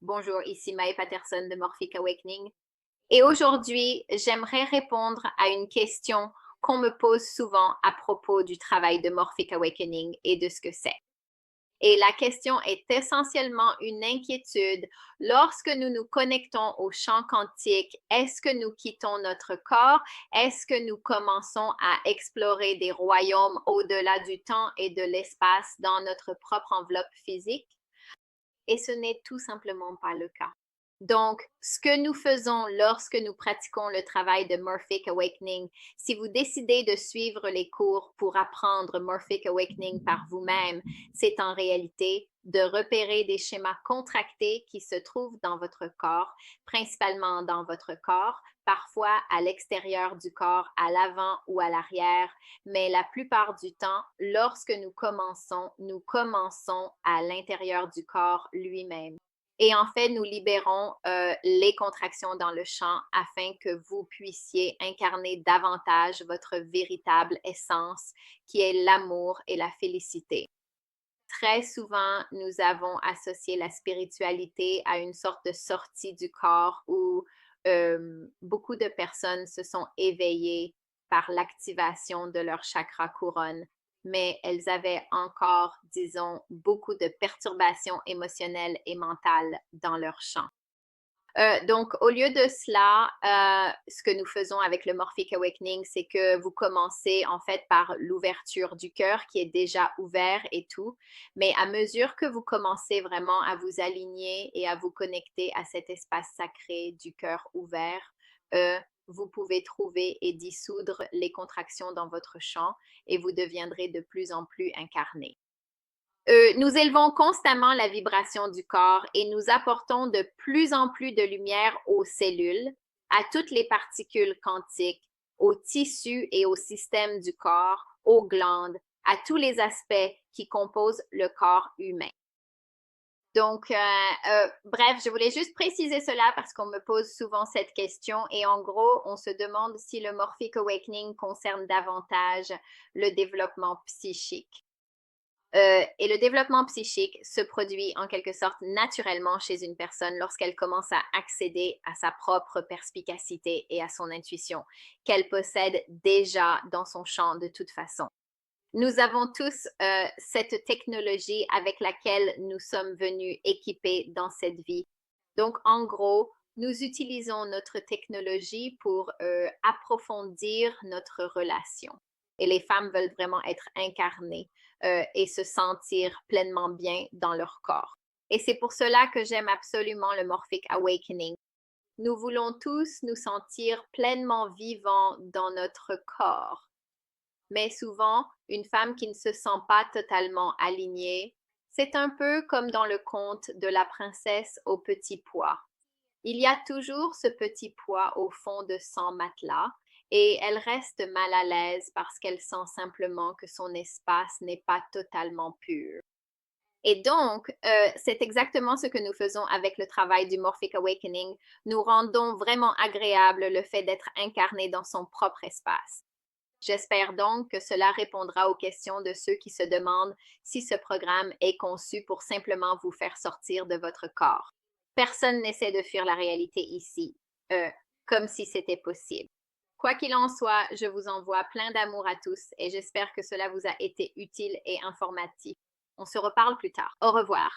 Bonjour, ici Mae Patterson de Morphic Awakening. Et aujourd'hui, j'aimerais répondre à une question qu'on me pose souvent à propos du travail de Morphic Awakening et de ce que c'est. Et la question est essentiellement une inquiétude. Lorsque nous nous connectons au champ quantique, est-ce que nous quittons notre corps? Est-ce que nous commençons à explorer des royaumes au-delà du temps et de l'espace dans notre propre enveloppe physique? Et ce n'est tout simplement pas le cas. Donc, ce que nous faisons lorsque nous pratiquons le travail de Morphic Awakening, si vous décidez de suivre les cours pour apprendre Morphic Awakening par vous-même, c'est en réalité de repérer des schémas contractés qui se trouvent dans votre corps, principalement dans votre corps, parfois à l'extérieur du corps, à l'avant ou à l'arrière, mais la plupart du temps, lorsque nous commençons à l'intérieur du corps lui-même. Et en fait, nous libérons les contractions dans le champ afin que vous puissiez incarner davantage votre véritable essence, qui est l'amour et la félicité. Très souvent, nous avons associé la spiritualité à une sorte de sortie du corps où beaucoup de personnes se sont éveillées par l'activation de leur chakra couronne, mais elles avaient encore, disons, beaucoup de perturbations émotionnelles et mentales dans leur champ. Donc, au lieu de cela, ce que nous faisons avec le Morphic Awakening, c'est que vous commencez en fait par l'ouverture du cœur qui est déjà ouvert et tout. Mais à mesure que vous commencez vraiment à vous aligner et à vous connecter à cet espace sacré du cœur ouvert, vous pouvez trouver et dissoudre les contractions dans votre champ et vous deviendrez de plus en plus incarné. Nous élevons constamment la vibration du corps et nous apportons de plus en plus de lumière aux cellules, à toutes les particules quantiques, aux tissus et aux systèmes du corps, aux glandes, à tous les aspects qui composent le corps humain. Donc, bref, je voulais juste préciser cela parce qu'on me pose souvent cette question et en gros, on se demande si le Morphic Awakening concerne davantage le développement psychique. Et le développement psychique se produit en quelque sorte naturellement chez une personne lorsqu'elle commence à accéder à sa propre perspicacité et à son intuition, qu'elle possède déjà dans son champ de toute façon. Nous avons tous cette technologie avec laquelle nous sommes venus équipés dans cette vie. Donc, en gros, nous utilisons notre technologie pour approfondir notre relation. Et les femmes veulent vraiment être incarnées et se sentir pleinement bien dans leur corps. Et c'est pour cela que j'aime absolument le Morphic Awakening. Nous voulons tous nous sentir pleinement vivants dans notre corps. Mais souvent, une femme qui ne se sent pas totalement alignée, c'est un peu comme dans le conte de la princesse au petit pois. Il y a toujours ce petit pois au fond de son matelas et elle reste mal à l'aise parce qu'elle sent simplement que son espace n'est pas totalement pur. Et donc, c'est exactement ce que nous faisons avec le travail du Morphic Awakening. Nous rendons vraiment agréable le fait d'être incarné dans son propre espace. J'espère donc que cela répondra aux questions de ceux qui se demandent si ce programme est conçu pour simplement vous faire sortir de votre corps. Personne n'essaie de fuir la réalité ici, euh, comme si c'était possible. Quoi qu'il en soit, je vous envoie plein d'amour à tous et j'espère que cela vous a été utile et informatif. On se reparle plus tard. Au revoir.